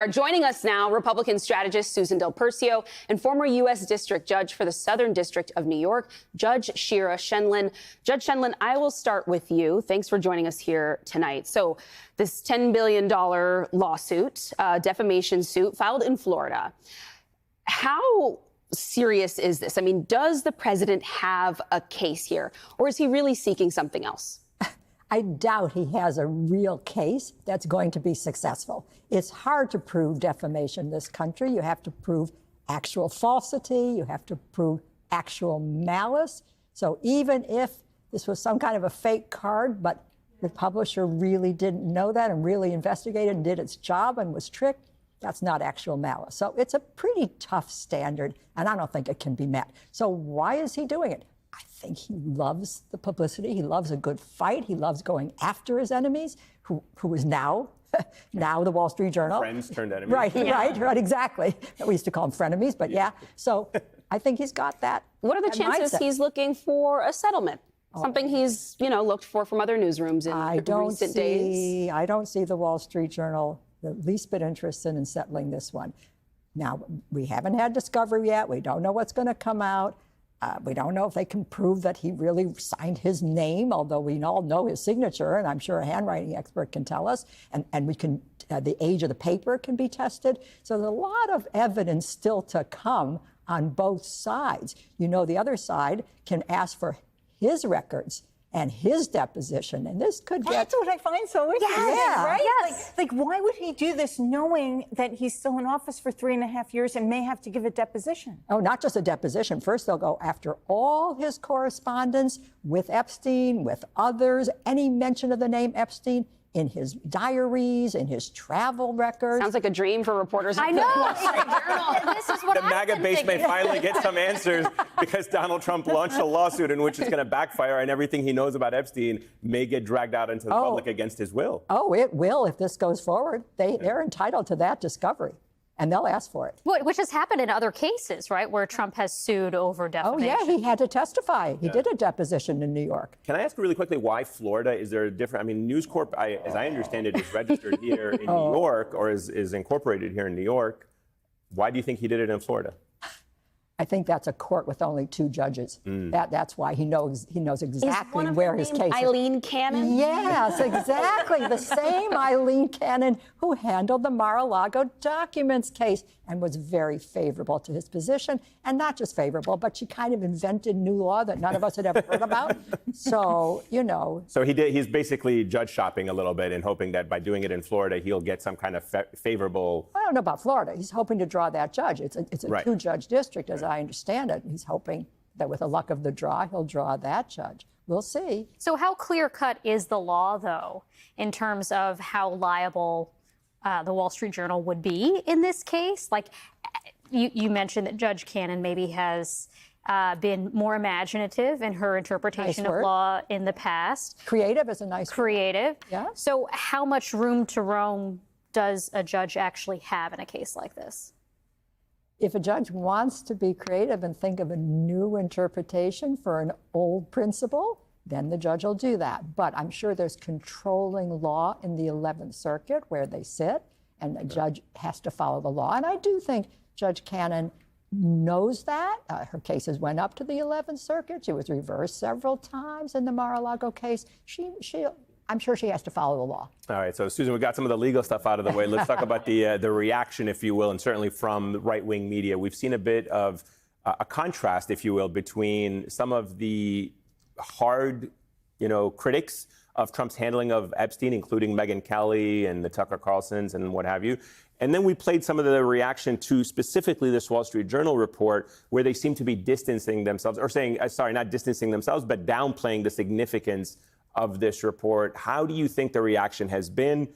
Joining us now, Republican strategist Susan Del Percio and former U.S. District Judge for the Southern District of New York, Judge Shira Shenlin. Judge Shenlin, I will start with you. Thanks for joining us here tonight. So this $10 billion lawsuit, defamation suit filed in Florida. How serious is this? I mean, does the president have a case here, or is he really seeking something else? I doubt he has a real case that's going to be successful. It's hard to prove defamation in this country. You have to prove actual falsity. You have to prove actual malice. So even if this was some kind of a fake card, but the publisher really didn't know that and really investigated and did its job and was tricked, that's not actual malice. So it's a pretty tough standard, and I don't think it can be met. So why is he doing it? I think he loves the publicity. He loves a good fight. He loves going after his enemies, who is now the Wall Street Journal. Friends turned enemies. Right, exactly. We used to call them frenemies, but yeah. So I think he's got that. What are the chances he's looking for a settlement? Something he's, looked for from other newsrooms in recent days. I don't see the Wall Street Journal the least bit interested in settling this one. Now, we haven't had discovery yet. We don't know what's going to come out. We don't know if they can prove that he really signed his name, although we all know his signature, and I'm sure a handwriting expert can tell us. And we can, the age of the paper can be tested. So there's a lot of evidence still to come on both sides. The other side can ask for his records and his deposition, and this could get... That's what I find so interesting, right? Yes. Like, why would he do this knowing that he's still in office for 3.5 years and may have to give a deposition? Oh, not just a deposition. First, they'll go after all his correspondence with Epstein, with others, any mention of the name Epstein in his diaries, in his travel records. Sounds like a dream for reporters. I know. This is what the MAGA base may finally get some answers because Donald Trump launched a lawsuit in which it's going to backfire, and everything he knows about Epstein may get dragged out into the public against his will. Oh, it will if this goes forward. They're entitled to that discovery, and they'll ask for it. Which has happened in other cases, right, where Trump has sued over defamation. Oh, yeah, he had to testify. He did a deposition in New York. Can I ask really quickly why Florida? Is there a different... I mean, News Corp, as I understand it, is registered here in New York, or is incorporated here in New York. Why do you think he did it in Florida? I think that's a court with only 2 judges. That's why he knows exactly where his case is. Eileen Cannon? Yes, exactly. The same Eileen Cannon who handled the Mar-a-Lago documents case and was very favorable to his position. And not just favorable, but she kind of invented new law that none of us had ever heard about. So, So he's basically judge shopping a little bit and hoping that by doing it in Florida, he'll get some kind of favorable... I don't know about Florida. He's hoping to draw that judge. It's a 2-judge district, as I understand it. He's hoping that with the luck of the draw, he'll draw that judge. We'll see. So how clear-cut is the law, though, in terms of how liable the Wall Street Journal would be in this case? Like, you mentioned that Judge Cannon maybe has been more imaginative in her interpretation of law in the past. Creative is a nice word. Creative. Yeah. So how much room to roam does a judge actually have in a case like this? If a judge wants to be creative and think of a new interpretation for an old principle, then the judge will do that. But I'm sure there's controlling law in the 11th Circuit where they sit, and the judge has to follow the law. And I do think Judge Cannon knows that. Her cases went up to the 11th Circuit. She was reversed several times in the Mar-a-Lago case. I'm sure she has to follow the law. All right, so Susan, we got some of the legal stuff out of the way. Let's talk about the reaction, if you will, and certainly from the right-wing media. We've seen a bit of a contrast, if you will, between some of the hard, critics of Trump's handling of Epstein, including Megyn Kelly and the Tucker Carlsons and what have you. And then we played some of the reaction to specifically this Wall Street Journal report where they seem to be distancing themselves, or saying, not distancing themselves, but downplaying the significance of this report. How do you think the reaction has been?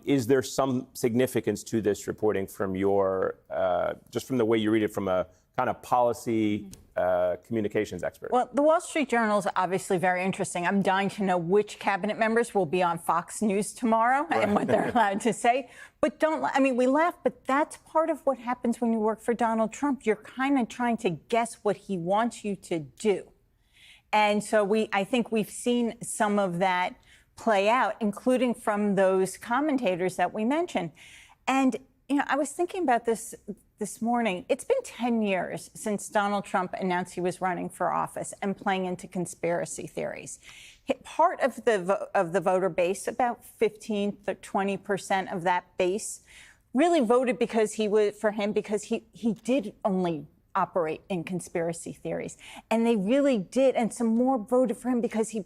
Is there some significance to this reporting from your, just from the way you read it from a kind of policy communications expert? Well, the Wall Street Journal is obviously very interesting. I'm dying to know which cabinet members will be on Fox News tomorrow and what they're allowed to say. But we laugh, but that's part of what happens when you work for Donald Trump. You're kind of trying to guess what he wants you to do. And so I think we've seen some of that play out, including from those commentators that we mentioned. And I was thinking about this morning. It's been 10 years since Donald Trump announced he was running for office and playing into conspiracy theories. Part of the voter base, about 15 to 20% of that base, really voted because he did only operate in conspiracy theories. And they really did. And some more voted for him because they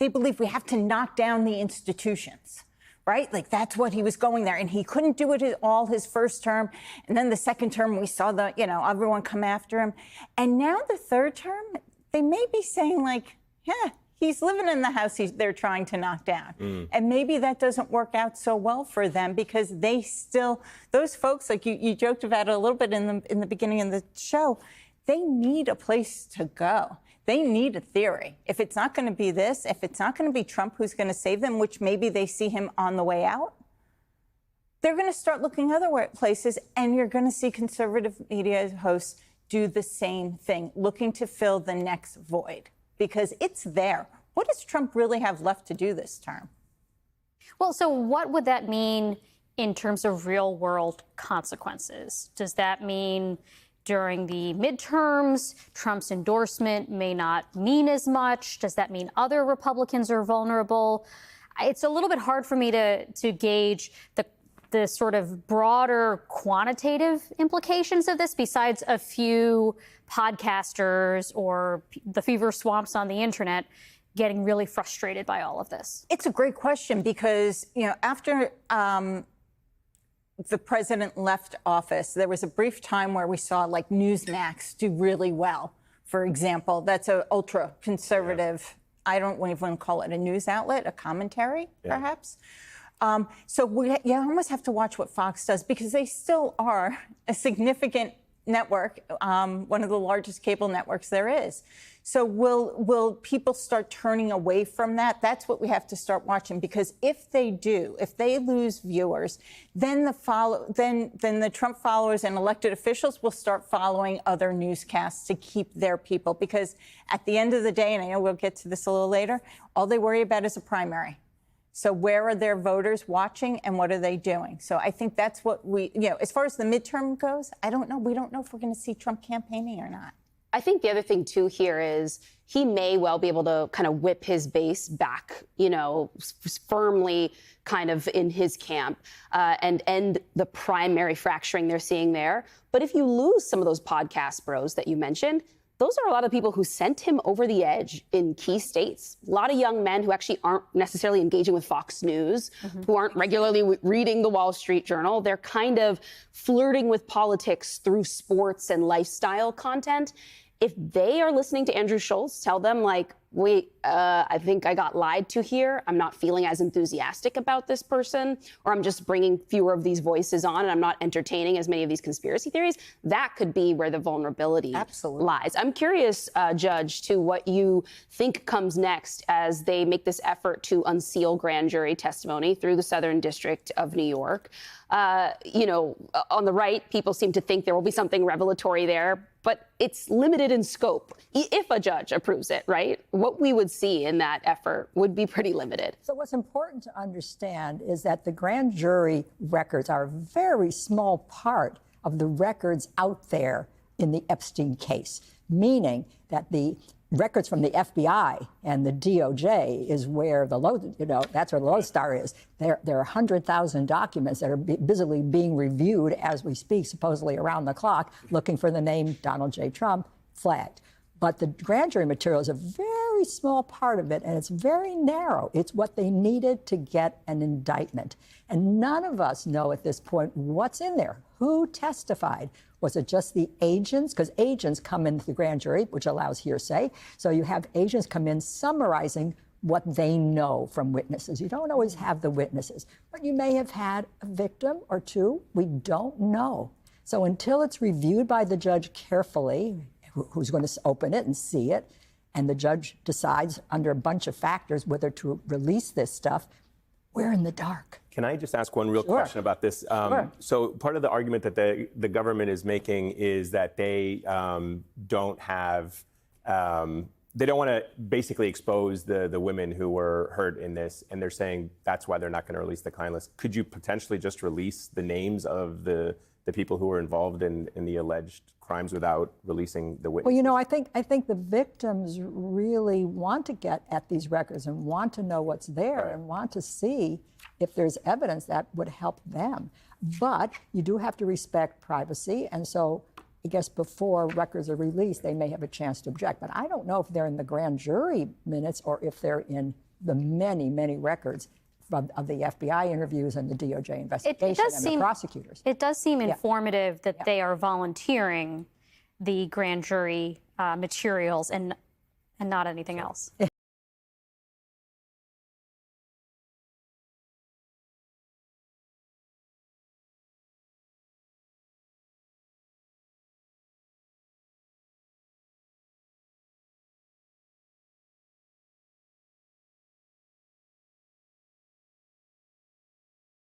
believe we have to knock down the institutions. Right? Like that's what he was going there. And he couldn't do it all his first term. And then the second term, we saw everyone come after him. And now the third term, they may be saying like, yeah, he's living in the house they're trying to knock down. And maybe that doesn't work out so well for them because those folks, like you joked about it a little bit in the beginning of the show, they need a place to go. They need a theory. If it's not going to be this, if it's not going to be Trump who's going to save them, which maybe they see him on the way out, they're going to start looking other places, and you're going to see conservative media hosts do the same thing, looking to fill the next void because it's there. What does Trump really have left to do this term? Well, so what would that mean in terms of real world consequences? Does that mean during the midterms, Trump's endorsement may not mean as much? Does that mean other Republicans are vulnerable? It's a little bit hard for me to gauge the sort of broader quantitative implications of this besides a few podcasters or the fever swamps on the internet getting really frustrated by all of this. It's a great question because, after the president left office, there was a brief time where we saw like Newsmax do really well. For example, that's an ultra conservative, I don't even call it a news outlet, a commentary, perhaps. So you almost have to watch what Fox does because they still are a significant network, one of the largest cable networks there is. So will people start turning away from that? That's what we have to start watching because if they lose viewers, then the Trump followers and elected officials will start following other newscasts to keep their people because at the end of the day, and I know we'll get to this a little later, all they worry about is a primary. So where are their voters watching and what are they doing? So I think that's what as far as the midterm goes, I don't know. We don't know if we're going to see Trump campaigning or not. I think the other thing, too, here is he may well be able to kind of whip his base back, firmly kind of in his camp and end the primary fracturing they're seeing there. But if you lose some of those podcast bros that you mentioned, those are a lot of people who sent him over the edge in key states. A lot of young men who actually aren't necessarily engaging with Fox News, who aren't regularly reading the Wall Street Journal. They're kind of flirting with politics through sports and lifestyle content. If they are listening to Andrew Schultz tell them, like, wait, I think I got lied to here. I'm not feeling as enthusiastic about this person, or I'm just bringing fewer of these voices on and I'm not entertaining as many of these conspiracy theories. That could be where the vulnerability lies. I'm curious, Judge, to what you think comes next as they make this effort to unseal grand jury testimony through the Southern District of New York. On the right, people seem to think there will be something revelatory there, but it's limited in scope. If a judge approves it, right? What we would see in that effort would be pretty limited. So what's important to understand is that the grand jury records are a very small part of the records out there in the Epstein case, meaning that the records from the FBI and the DOJ is where that's where the lodestar is. There are 100,000 documents that are busily being reviewed as we speak, supposedly around the clock, looking for the name Donald J. Trump flagged. But the grand jury material is a very small part of it, and it's very narrow. It's what they needed to get an indictment. And none of us know at this point what's in there. Who testified? Was it just the agents? Because agents come into the grand jury, which allows hearsay. So you have agents come in summarizing what they know from witnesses. You don't always have the witnesses, but you may have had a victim or two. We don't know. So until it's reviewed by the judge carefully, who's going to open it and see it, and the judge decides under a bunch of factors whether to release this stuff, we're in the dark. Can I just ask one real question about this? So part of the argument that the government is making is that they don't have they don't want to basically expose the women who were hurt in this, and they're saying that's why they're not going to release the client list. Could you potentially just release the names of the people who were involved in the alleged crimes without releasing the witnesses? Well, you know, I think the victims really want to get at these records and want to know what's there and want to see if there's evidence that would help them. But you do have to respect privacy, and so I guess before records are released, they may have a chance to object. But I don't know if they're in the grand jury minutes or if they're in the many, many records of the FBI interviews and the DOJ investigation and the prosecutors. It does seem informative that they are volunteering the grand jury materials and not anything else.